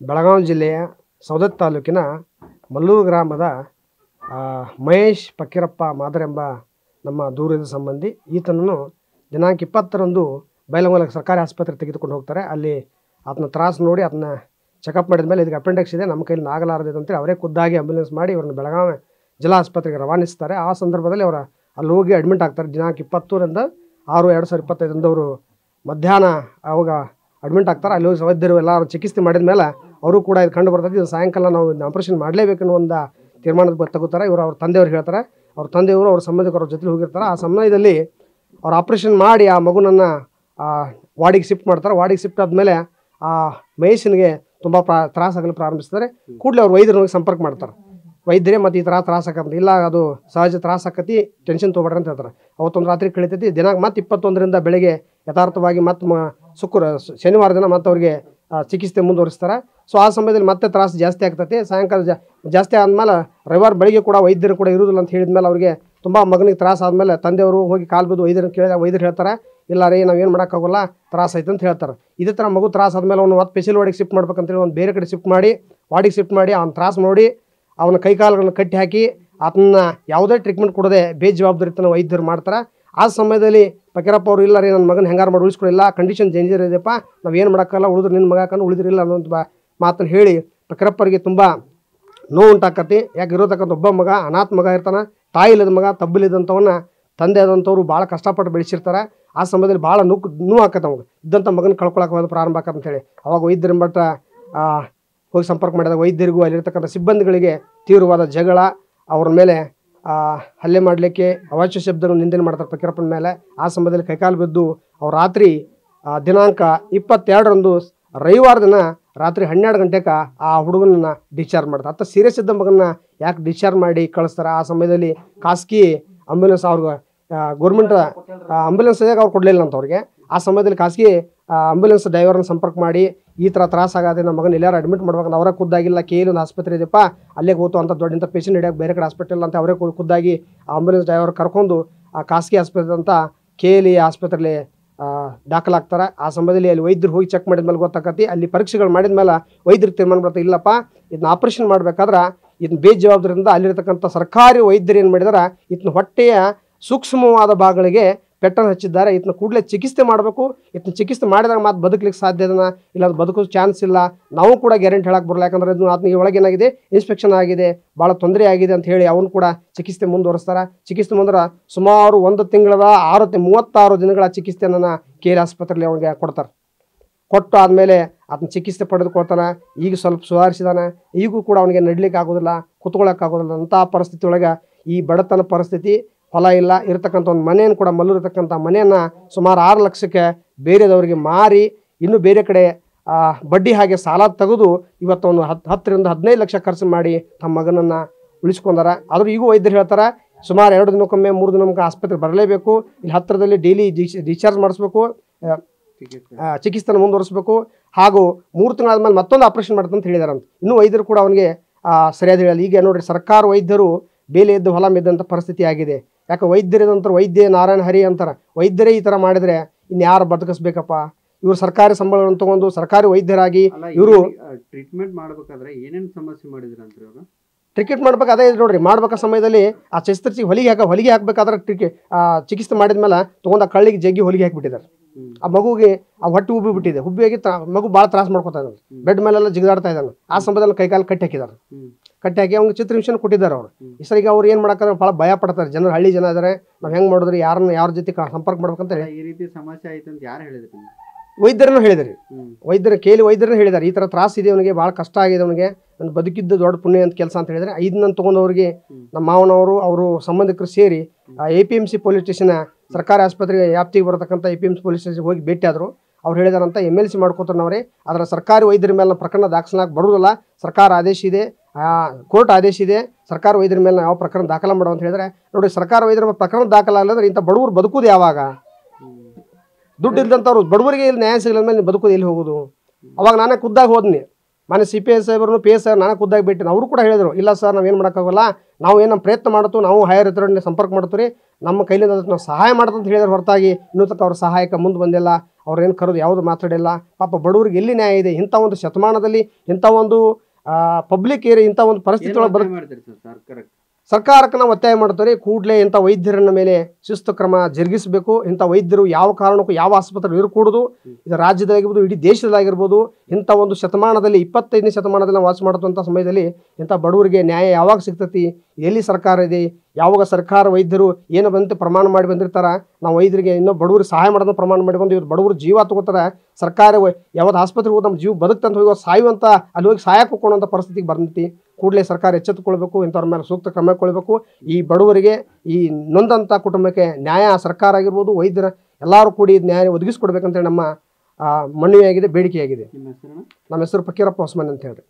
ಬೆಳಗಾವಿ ಜಿಲ್ಲೆಯ ಸವದತ್ತಿ ತಾಲೂಕಿನ ಮಲ್ಲೂರು ಗ್ರಾಮದ ಮಹೇಶ್ ಫಕೀರಪ್ಪ ಮಾದರ್ ಎಂಬ ನಮ್ಮ ದೂರದ ಸಂಬಂಧಿ. ಈತನನ್ನು ದಿನಾಂಕ 20ರಂದು ಬೈಲಹೊಂಗಲ ಸರ್ಕಾರಿ ಆಸ್ಪತ್ರೆ ತೆಗೆದುಕೊಂಡು ಹೋಗ್ತಾರೆ. ಅಲ್ಲಿ ಆತನ ತ್ರಾಸು ನೋಡಿ ಅದನ್ನ ಚೆಕಪ್ ಮಾಡಿದ ಮೇಲೆ ಇದಕ್ಕೆ ಅಪೆಂಡಿಕ್ಸ್ ಇದೆ, ನಮ್ಮ ಕೈಲಿ ಆಗಲಾರದು ಅಂತೇಳಿ ಅವರೇ ಖುದ್ದಾಗಿ ಆಂಬ್ಯುಲೆನ್ಸ್ ಮಾಡಿ ಇವ್ರನ್ನ ಬೆಳಗಾವಿ ಜಿಲ್ಲಾ ಆಸ್ಪತ್ರೆಗೆ ರವಾನಿಸ್ತಾರೆ. ಆ ಸಂದರ್ಭದಲ್ಲಿ ಅವರ ಅಲ್ಲಿ ಹೋಗಿ ಅಡ್ಮಿಟ್ ಆಗ್ತಾರೆ. ದಿನಾಂಕ 20ರಿಂದ 6/2025 ಅವರು ಮಧ್ಯಾಹ್ನ ಅವಾಗ ಅಡ್ಮಿಟ್ ಆಗ್ತಾರೆ. ಅಲ್ಲಿ ಹೋಗಿ ವೈದ್ಯರು ಎಲ್ಲರೂ ಚಿಕಿತ್ಸೆ ಮಾಡಿದ ಮೇಲೆ ಅವರು ಕೂಡ ಇದು ಕಂಡು ಬರ್ತದೆ. ಇದು ಸಾಯಂಕಾಲ ನಾವು ಆಪರೇಷನ್ ಮಾಡಲೇಬೇಕು ಅನ್ನೋ ಒಂದು ತೀರ್ಮಾನದ ತಗೋತಾರೆ. ಇವರು ಅವ್ರ ತಂದೆಯವ್ರು ಹೇಳ್ತಾರೆ. ಅವ್ರ ತಂದೆಯವರು ಅವ್ರ ಸಂಬಂಧಿಕರ ಜೊತೆ ಹೋಗಿರ್ತಾರೆ. ಆ ಸಮಯದಲ್ಲಿ ಅವ್ರು ಆಪ್ರೇಷನ್ ಮಾಡಿ ಆ ಮಗುನನ್ನು ವಾರ್ಡಿಗೆ ಶಿಫ್ಟ್ ಮಾಡ್ತಾರೆ. ವಾರ್ಡಿಗೆ ಶಿಫ್ಟ್ ಆದಮೇಲೆ ಆ ಮಹೇಶನಿಗೆ ತುಂಬ ತ್ರಾಸಾಗಲು ಪ್ರಾರಂಭಿಸ್ತಾರೆ. ಕೂಡಲೇ ಅವ್ರು ವೈದ್ಯರಿಗೆ ಸಂಪರ್ಕ ಮಾಡ್ತಾರೆ. ವೈದ್ಯರೇ ಮತ್ತು ಈ ಥರ ತ್ರಾಸಾಕಂತ ಇಲ್ಲ, ಅದು ಸಹಜ ತ್ರಾಸಾಕತಿ, ಟೆನ್ಷನ್ ತೊಗೊಬೇಡ್ರಿ ಅಂತ ಹೇಳ್ತಾರೆ. ಅವತ್ತೊಂದು ರಾತ್ರಿ ಕಳೀತೈತಿ. ದಿನಾಂಕ ಮತ್ತೆ 21ರಿಂದ ಬೆಳಗ್ಗೆ ಯಥಾರ್ಥವಾಗಿ ಮತ್ತೆ ಶನಿವಾರ ದಿನ ಮತ್ತೆ ಅವ್ರಿಗೆ ಚಿಕಿತ್ಸೆ ಮುಂದುವರಿಸ್ತಾರೆ. ಸೊ ಆ ಸಮಯದಲ್ಲಿ ಮತ್ತೆ ತ್ರಾಸು ಜಾಸ್ತಿ ಆಗ್ತೈತಿ. ಸಾಯಂಕಾಲ ಜಾಸ್ತಿ ಆದಮೇಲೆ ರವಿವಾರ ಬೆಳಗ್ಗೆ ಕೂಡ ವೈದ್ಯರು ಕೂಡ ಇರುವುದಿಲ್ಲ ಅಂತ ಹೇಳಿದ್ಮೇಲೆ ಅವ್ರಿಗೆ ತುಂಬ ಮಗನಿಗೆ ತ್ರಾಸು ಆದಮೇಲೆ ತಂದೆಯವರು ಹೋಗಿ ಕಾಲು ಬಿದ್ದು ವೈದ್ಯರನ್ನು ಕೇಳಿದಾಗ ವೈದ್ಯರು ಹೇಳ್ತಾರೆ, ಇಲ್ಲ ರೀ ನಾವೇನು ಮಾಡೋಕ್ಕಾಗಲ್ಲ, ತ್ರಾಸು ಐತೆ ಅಂತ ಹೇಳ್ತಾರೆ. ಇದೇ ಥರ ಮಗು ತ್ರಾಸು ಆದಮೇಲೆ ಅವ್ನು ಮತ್ತೆ ಸ್ಪೆಷಲ್ ವಾರ್ಡಿಗೆ ಶಿಫ್ಟ್ ಮಾಡ್ಬೇಕಂತೇಳಿ ಒಂದು ಬೇರೆ ಕಡೆ ಶಿಫ್ಟ್ ಮಾಡಿ ವಾರ್ಡಿಗೆ ಶಿಫ್ಟ್ ಮಾಡಿ ಅವ್ನ ತ್ರಾಸು ನೋಡಿ ಅವನ ಕೈಕಾಲುಗಳನ್ನು ಕಟ್ಟಿ ಹಾಕಿ ಅದನ್ನ ಯಾವುದೇ ಟ್ರೀಟ್ಮೆಂಟ್ ಕೊಡದೆ ಬೇಜವಾಬ್ದಾರಿತನ ವೈದ್ಯರು ಮಾಡ್ತಾರೆ. ಆ ಸಮಯದಲ್ಲಿ ಫಕೀರಪ್ಪ ಅವರು ಇಲ್ಲ ರೀ ನನ್ನ ಮಗನ ಹೆಂಗಾರು ಮಾಡಿ ಉಳಿಸ್ಕೊಡಿಲ್ಲ, ಕಂಡೀಷನ್ ಡೇಂಜರ್ ಇದೆಯಪ್ಪ, ನಾವೇನು ಮಾಡೋಕ್ಕಲ್ಲ, ಉಳಿದ್ರೆ ನಿನ್ನ ಮಗ ಹಾಕೊಂಡು ಉಳಿದ್ರಿಲ್ಲ ಅನ್ನೋದು ಮಾತನ್ನು ಹೇಳಿ ಫಕೀರಪ್ಪರಿಗೆ ತುಂಬ ನೋವು ಉಂಟಾಕತಿ. ಯಾಕೆ ಇರೋತಕ್ಕಂಥ ಒಬ್ಬ ಮಗ ಅನಾಥ ಮಗ ಇರ್ತಾನೆ, ತಾಯಿ ಇಲ್ಲದ ಮಗ ತಬ್ಬಿಲಿದಂಥವನ್ನ ತಂದೆ ಆದಂಥವ್ರು ಭಾಳ ಕಷ್ಟಪಟ್ಟು ಬೆಳೆಸಿರ್ತಾರೆ. ಆ ಸಮಯದಲ್ಲಿ ಭಾಳ ನೋವು ಆಕತ್ತೆ ಅವಾಗ ಇದ್ದಂಥ ಮಗನ ಕಳ್ಕೊಳಕ್ಕೆ ಪ್ರಾರಂಭ ಆಕತ್ತೆ ಅಂತೇಳಿ ಅವಾಗ ವೈದ್ಯರ ಮಟ್ಟ ಹೋಗಿ ಸಂಪರ್ಕ ಮಾಡಿದಾಗ ವೈದ್ಯರಿಗೂ ಅಲ್ಲಿರ್ತಕ್ಕಂಥ ಸಿಬ್ಬಂದಿಗಳಿಗೆ ತೀವ್ರವಾದ ಜಗಳ, ಅವ್ರ ಮೇಲೆ ಹಲ್ಲೆ ಮಾಡಲಿಕ್ಕೆ ಅವಾಚ್ಯ ಶಬ್ದಗಳು ನಿಂದನೆ ಮಾಡ್ತಾರೆ ಫಕೀರಪ್ಪನ ಮೇಲೆ. ಆ ಸಮಯದಲ್ಲಿ ಕೈಕಾಲು ಬಿದ್ದು ಅವ್ರು ರಾತ್ರಿ ದಿನಾಂಕ 22ರಂದು ರವಿವಾರ ದಿನ ರಾತ್ರಿ 12 ಗಂಟೆಗೆ ಆ ಹುಡುಗನನ್ನು ಡಿಸ್ಚಾರ್ಜ್ ಮಾಡ್ತಾರೆ. ಅತ್ತ ಸೀರಿಯಸ್ ಇದ್ದ ಮಗನ ಯಾಕೆ ಡಿಸ್ಚಾರ್ಜ್ ಮಾಡಿ ಕಳಿಸ್ತಾರೆ. ಆ ಸಮಯದಲ್ಲಿ ಖಾಸಗಿ ಆಂಬ್ಯುಲೆನ್ಸ್ ಅವ್ರಿಗೆ ಗೌರ್ಮೆಂಟ್ ಆಂಬ್ಯುಲೆನ್ಸ್ ಅವ್ರು ಕೊಡಲಿಲ್ಲ ಅಂತ ಅವ್ರಿಗೆ. ಆ ಸಮಯದಲ್ಲಿ ಖಾಸಗಿ ಆಂಬ್ಯುಲೆನ್ಸ್ ಡ್ರೈವರ್ನ ಸಂಪರ್ಕ ಮಾಡಿ ಈ ಥರ ತ್ರಾಸಾಗದೆ ನಮ್ಮ ಮಗನ ಎಲ್ಲರೂ ಅಡ್ಮಿಟ್ ಮಾಡ್ಬೇಕಂತ ಅವರೇ ಖುದ್ದಾಗಿಲ್ಲ, ಕೇಳಿ ಒಂದು ಆಸ್ಪತ್ರೆ ಇದೆಯಪ್ಪ ಅಲ್ಲೇ ಹೋತು ಅಂತ ದೊಡ್ಡ ಪೇಷಂಟ್ ಹಿಡಿಯೋಕೆ ಬೇರೆ ಕಡೆ ಹಾಸ್ಪಿಟಲ್ ಅಂತ ಅವರೇ ಖುದ್ದಾಗಿ ಆಂಬ್ಯುಲೆನ್ಸ್ ಡ್ರೈವರ್ ಕರ್ಕೊಂಡು ಆ ಖಾಸಗಿ ಆಸ್ಪತ್ರೆ ಅಂತ KLE ಆಸ್ಪತ್ರೆಯಲ್ಲಿ ದಾಖಲಾಗ್ತಾರೆ. ಆ ಸಮಯದಲ್ಲಿ ಅಲ್ಲಿ ವೈದ್ಯರು ಹೋಗಿ ಚೆಕ್ ಮಾಡಿದ ಮೇಲೆ ಗೊತ್ತಾಗತ್ತೆ. ಅಲ್ಲಿ ಪರೀಕ್ಷೆಗಳು ಮಾಡಿದ ಮೇಲೆ ವೈದ್ಯರು ತೀರ್ಮಾನ ಬರ್ತಾರೆ, ಇಲ್ಲಪ್ಪ ಇದನ್ನ ಆಪರೇಷನ್ ಮಾಡ್ಬೇಕಾದ್ರೆ ಇದನ್ನ ಬೇಜವಾಬ್ದಾರಿಯಿಂದ ಅಲ್ಲಿರ್ತಕ್ಕಂಥ ಸರ್ಕಾರಿ ವೈದ್ಯರು ಏನು ಮಾಡಿದಾರೆ, ಇದನ್ನ ಹೊಟ್ಟೆಯ ಸೂಕ್ಷ್ಮವಾದ ಭಾಗಗಳಿಗೆ ಪೆಟ್ಟನ್ನು ಹಚ್ಚಿದ್ದಾರೆ. ಇದನ್ನ ಕೂಡಲೇ ಚಿಕಿತ್ಸೆ ಮಾಡಬೇಕು. ಇದನ್ನ ಚಿಕಿತ್ಸೆ ಮಾಡಿದಾಗ ಮಾತ್ರ ಬದುಕಲಿಕ್ಕೆ ಸಾಧ್ಯ ಇದನ್ನ, ಇಲ್ಲ ಬದುಕೋ ಚಾನ್ಸ್ ಇಲ್ಲ. ನಾವು ಕೂಡ ಗ್ಯಾರಂಟಿ ಹೇಳಕ್ಕೆ ಬರಲ್ಲ, ಯಾಕಂದರೆ ಇದು ಆತನಿಗೆ ಒಳಗೇನಾಗಿದೆ ಇನ್ಸ್ಪೆಕ್ಷನ್ ಆಗಿದೆ, ಭಾಳ ತೊಂದರೆ ಆಗಿದೆ ಅಂತ ಹೇಳಿ ಅವನು ಕೂಡ ಚಿಕಿತ್ಸೆ ಮುಂದುವರಿಸ್ತಾರೆ. ಚಿಕಿತ್ಸೆ ಮುಂದೆ ಸುಮಾರು 1 ತಿಂಗಳ 36 ದಿನಗಳ ಚಿಕಿತ್ಸೆಯನ್ನು KLE ಆಸ್ಪತ್ರೆಯಲ್ಲಿ ಅವನಿಗೆ ಕೊಡ್ತಾರೆ. ಕೊಟ್ಟು ಆದಮೇಲೆ ಅದನ್ನ ಚಿಕಿತ್ಸೆ ಪಡೆದುಕೊಳ್ತಾನೆ. ಈಗ ಸ್ವಲ್ಪ ಸುಧಾರಿಸಿದಾನೆ. ಈಗೂ ಕೂಡ ಅವನಿಗೆ ನಡಲಿಕ್ಕೆ ಆಗೋದಿಲ್ಲ, ಕುತ್ಕೊಳ್ಳೋಕ್ಕಾಗೋದಿಲ್ಲ. ಅಂಥ ಪರಿಸ್ಥಿತಿ ಒಳಗೆ ಈ ಬಡತನ ಪರಿಸ್ಥಿತಿ, ಹೊಲ ಇಲ್ಲ, ಇರತಕ್ಕಂಥ ಒಂದು ಮನೆಯನ್ನು ಕೂಡ ಮಲ್ಲೂರಿರ್ತಕ್ಕಂಥ ಮನೆಯನ್ನು ಸುಮಾರು 6 ಲಕ್ಷಕ್ಕೆ ಬೇರೆದವರಿಗೆ ಮಾರಿ ಇನ್ನೂ ಬೇರೆ ಕಡೆ ಬಡ್ಡಿ ಹಾಗೆ ಸಾಲ ತೆಗೆದು ಇವತ್ತು ಒಂದು 10ರಿಂದ 15 ಲಕ್ಷ ಖರ್ಚು ಮಾಡಿ ತಮ್ಮ ಮಗನನ್ನು ಉಳಿಸ್ಕೊಂಡಾರ. ಆದರೂ ಈಗೂ ವೈದ್ಯರು ಹೇಳ್ತಾರೆ, ಸುಮಾರು 2 ದಿನಕ್ಕೊಮ್ಮೆ 3 ದಿನಕ್ಕೊಮ್ಮೆ ಆಸ್ಪತ್ರೆಗೆ ಬರಲೇಬೇಕು, ಇಲ್ಲಿ ಹತ್ತಿರದಲ್ಲಿ ಡೈಲಿ ಡಿಸ್ಚಾರ್ಜ್ ಮಾಡಿಸ್ಬೇಕು, ಚಿಕಿತ್ಸೆನ ಮುಂದುವರಿಸಬೇಕು, ಹಾಗೂ 3 ತಿಂಗಳಾದ್ಮೇಲೆ ಮತ್ತೊಂದು ಆಪರೇಷನ್ ಮಾಡ್ತಂತ ಹೇಳಿದಾರಂತ. ಇನ್ನೂ ವೈದ್ಯರು ಕೂಡ ಅವನಿಗೆ ಸರಿಯಾದ ಹೇಳಲ್ಲ. ಈಗ ನೋಡಿರಿ, ಸರ್ಕಾರ ವೈದ್ಯರು ಬೇಲೆ ಎದ್ದು ಹೊಲ ಮೆದ್ದಂಥ ಪರಿಸ್ಥಿತಿ ಆಗಿದೆ. ಯಾಕೆ ವೈದ್ಯರಿದಂತಾರೆ ವೈದ್ಯ ನಾರಾಯಣ ಹರಿ ಅಂತಾರೆ. ವೈದ್ಯರೇ ಈ ಥರ ಮಾಡಿದರೆ ಇನ್ಯಾರು ಬದುಕಿಸ್ಬೇಕಪ್ಪ? ಇವರು ಸರ್ಕಾರಿ ಸಂಬಳವನ್ನು ತಗೊಂಡು ಸರ್ಕಾರಿ ವೈದ್ಯರಾಗಿ ಇವರು ಟ್ರೀಟ್ಮೆಂಟ್ ಮಾಡಬೇಕಾದ್ರೆ ಏನೇನು ಸಮಸ್ಯೆ ಮಾಡಿದ್ರು ಅಂತ ಅವರು ಟ್ರೀಟ್ಮೆಂಟ್ ಮಾಡ್ಬೇಕು. ಅದೇ ನೋಡ್ರಿ, ಮಾಡ್ಬೇಕ ಸಮಯದಲ್ಲಿ ಆ ಶಸ್ತ್ರಚಿಕಿತ್ಸೆ ಹೊಲಿಗೆ ಹಾಕಬೇಕಾದ್ರೆ ಚಿಕಿತ್ಸೆ ಮಾಡಿದ್ಮೇಲೆ ತೊಗೊಂಡು ಆ ಕಳ್ಳಿಗೆ ಜಗ್ಗಿ ಹೊಲಿಗೆ ಹಾಕಿಬಿಟ್ಟಿದ್ದಾರೆ. ಆ ಮಗುಗೆ ಆ ಹೊಟ್ಟೆ ಉಬ್ಬಿ ಬಿಟ್ಟಿದೆ. ಉಬ್ಬಿಯಾಗಿ ಮಗು ಭಾಳ ತ್ರಾಸ ಮಾಡ್ಕೊತಾ ಇದ್ದಾನೆ. ಬೆಡ್ ಮೇಲೆಲ್ಲ ಜಿಗಿದಾಡ್ತಾ ಇದ್ದಾನೆ. ಆ ಸಮಯದಲ್ಲಿ ಕೈಕಾಲು ಕಟ್ಟಿ ಹಾಕಿದ್ದಾರೆ. ಕಟ್ಟಿ ಹಾಕಿ ಅವ್ನಿಗೆ ಚಿತ್ರಹಿಂಸೆನ ಕೊಟ್ಟಿದ್ದಾರೆ ಅವರು. ಈಗ ಅವ್ರು ಏನು ಮಾಡೋಕ್ಕಾದ್ರೆ ಭಾಳ ಭಯ ಪಡ್ತಾರೆ. ಜನರು ಹಳ್ಳಿ ಜನ ಇದ್ದಾರೆ, ನಾವು ಹೆಂಗೆ ಮಾಡಿದ್ರಿ, ಯಾರ ಜೊತೆ ಸಂಪರ್ಕ ಮಾಡ್ಬೇಕಂತ ಈ ರೀತಿ ಸಮಸ್ಯೆ ಆಯ್ತು ಅಂತ ಯಾರು ಹೇಳಿದ್ರು? ವೈದ್ಯರನ್ನು ಹೇಳಿದ್ರಿ. KLE ವೈದ್ಯರನ್ನು ಹೇಳಿದ್ದಾರೆ, ಈ ಥರ ತ್ರಾಸ ಇದೆ ಅವನಿಗೆ, ಭಾಳ ಕಷ್ಟ ಆಗಿದೆ ಅವನಿಗೆ, ನಾನು ಬದುಕಿದ್ದು ದೊಡ್ಡ ಪುಣ್ಯ ಅಂತ ಕೆಲಸ ಅಂತ ಹೇಳಿದರೆ. ಇದನ್ನ ತೊಗೊಂಡವ್ರಿಗೆ ನಮ್ಮ ಮಾವನವರು ಅವರು ಸಂಬಂಧಿಕರು ಸೇರಿ APMC ಪೊಲೀಸ್ ಸ್ಟೇಷನ್ ಸರ್ಕಾರಿ ಆಸ್ಪತ್ರೆಗೆ ವ್ಯಾಪ್ತಿಗೆ ಬರತಕ್ಕಂಥ APMC ಪೊಲೀಸ್ ಸ್ಟೇಷನ್ಗೆ ಹೋಗಿ ಭೇಟಿ ಆದರು. ಅವ್ರು ಹೇಳಿದಾರಂತ MLC ಮಾಡ್ಕೋತಾರನವ್ರೆ, ಅದರ ಸರ್ಕಾರಿ ವೈದ್ಯರ ಮೇಲೆ ಪ್ರಕರಣ ದಾಖಲಾಗಿ ಬರುವುದಿಲ್ಲ, ಸರ್ಕಾರ ಆದೇಶ ಇದೆ, ಕೋರ್ಟ್ ಆದೇಶ ಇದೆ, ಸರ್ಕಾರ ವೈದ್ಯರ ಮೇಲೆ ಯಾವ ಪ್ರಕರಣ ದಾಖಲ ಮಾಡೋ ಅಂತ ಹೇಳಿದ್ರೆ, ನೋಡಿ ಸರ್ಕಾರ ವೈದ್ಯರ ಮೇಲೆ ಪ್ರಕರಣ ದಾಖಲಾಗಲ್ಲ ಇಂಥ ಬಡವರು ಬದುಕುದು ಯಾವಾಗ? ದುಡ್ಡು ಇಲ್ದಂಥವ್ರು ಬಡವರಿಗೆ ಇಲ್ಲಿ ನ್ಯಾಯ ಸಿಗಲ ಮೇಲೆ ಬದುಕೋದು ಎಲ್ಲಿ ಹೋಗೋದು? ಅವಾಗ ನಾನೇ ಖುದ್ದಾಗಿ ಹೋದ್ನಿ. ಮಾನ್ಯ CPI ಸಾಹೇಬ್ರನ್ನು PS ಸಾಹೇಬ್ ನಾನು ಖುದ್ದಾಗಿ ಭೇಟಿ ಅವರು ಕೂಡ ಹೇಳಿದರು, ಇಲ್ಲ ಸರ್ ನಾವೇನು ಮಾಡೋಕ್ಕಾಗಲ್ಲ, ನಾವು ಏನು ನಮ್ಮ ಪ್ರಯತ್ನ ಮಾಡ್ತು, ನಾವು ಹೈಯರ್ ಅಥಾರಿಟಿನ ಸಂಪರ್ಕ ಮಾಡ್ತೀವಿ, ನಮ್ಮ ಕೈಲಿಂದ ಅದಕ್ಕೆ ನಾವು ಸಹಾಯ ಮಾಡ್ತಂತ ಹೇಳಿದ್ರೆ ಹೊರತಾಗಿ ಇನ್ನೂ ತಕ್ಕ ಅವ್ರ ಸಹಾಯಕ್ಕೆ ಮುಂದೆ ಬಂದಿಲ್ಲ, ಅವ್ರೇನು ಕರೆದು ಯಾವುದು ಮಾತಾಡಿಲ್ಲ. ಪಾಪ ಬಡವರಿಗೆ ಎಲ್ಲಿ ನ್ಯಾಯ ಇದೆ? ಇಂಥ ಒಂದು ಶತಮಾನದಲ್ಲಿ ಇಂಥ ಒಂದು ಪಬ್ಲಿಕ್ ಏರಿಯಾ ಇಂಥ ಒಂದು ಪರಿಸ್ಥಿತಿ ಒಳಗೆ ಮಾಡ್ತೀರಿ ಸರ್ ಸರ್ಕಾರಕ್ಕೆ? ಸರ್ಕಾರಕ್ಕೆ ನಾವು ಒತ್ತಾಯ ಮಾಡ್ತೀವಿ, ಕೂಡಲೇ ಇಂಥ ವೈದ್ಯರನ್ನ ಮೇಲೆ ಶಿಸ್ತು ಕ್ರಮ ಜರುಗಿಸಬೇಕು. ಇಂಥ ವೈದ್ಯರು ಯಾವ ಕಾರಣಕ್ಕೂ ಯಾವ ಆಸ್ಪತ್ರೆ ಇರಕೂಡದು. ಇದು ರಾಜ್ಯದಾಗಿರ್ಬೋದು, ಇಡೀ ದೇಶದಾಗಿರ್ಬೋದು. ಇಂಥ ಒಂದು ಶತಮಾನದಲ್ಲಿ 25ನೇ ಶತಮಾನದಲ್ಲಿ ನಾವು ವಾಸ ಮಾಡುವಂಥ ಸಮಯದಲ್ಲಿ ಇಂಥ ಬಡವರಿಗೆ ನ್ಯಾಯ ಯಾವಾಗ ಸಿಗ್ತೈತಿ? ಎಲ್ಲಿ ಸರ್ಕಾರ ಇದೆ? ಯಾವಾಗ ಸರ್ಕಾರ ವೈದ್ಯರು ಏನು ಬಂತು ಪ್ರಮಾಣ ಮಾಡಿ ಬಂದಿರ್ತಾರ, ನಾವು ವೈದ್ಯರಿಗೆ ಇನ್ನೂ ಬಡವರಿಗೆ ಸಹಾಯ ಮಾಡೋದನ್ನ ಪ್ರಮಾಣ ಮಾಡಿ ಬಂದು ಇವತ್ತು ಬಡವರು ಜೀವ ತಗೋತಾರೆ. ಸರ್ಕಾರ ಯಾವ್ದು ಆಸ್ಪತ್ರೆಗೆ ಹೋಗಿ ನಮ್ಮ ಜೀವ ಬದುಕ್ತಂತ ಹೋಗಿ ಸಾಯುವಂಥ ಅಲ್ಲಿ ಹೋಗಿ ಸಹಾಯ ಕೊಡುವಂಥ ಪರಿಸ್ಥಿತಿಗೆ ಬಂದೈತಿ. ಕೂಡಲೇ ಸರ್ಕಾರ ಎಚ್ಚೆತ್ತುಕೊಳ್ಬೇಕು, ಇಂಥವ್ರ ಮೇಲೆ ಸೂಕ್ತ ಕ್ರಮ ಕೊಡಬೇಕು. ಈ ಬಡವರಿಗೆ, ಈ ನೊಂದಂಥ ಕುಟುಂಬಕ್ಕೆ ನ್ಯಾಯ ಸರ್ಕಾರ ಆಗಿರ್ಬೋದು, ವೈದ್ಯರ ಎಲ್ಲರೂ ಕೂಡಿ ನ್ಯಾಯ ಒದಗಿಸ್ಕೊಡ್ಬೇಕಂತೇಳಿ ನಮ್ಮ ಮನವಿಯಾಗಿದೆ, ಬೇಡಿಕೆಯಾಗಿದೆ. ನಿಮ್ಮ ಹೆಸರು? ನಮ್ಮ ಹೆಸರು ಫಕೀರಪ್ಪ ಹೊಸಮನಿ ಅಂತ ಹೇಳ್ರಿ.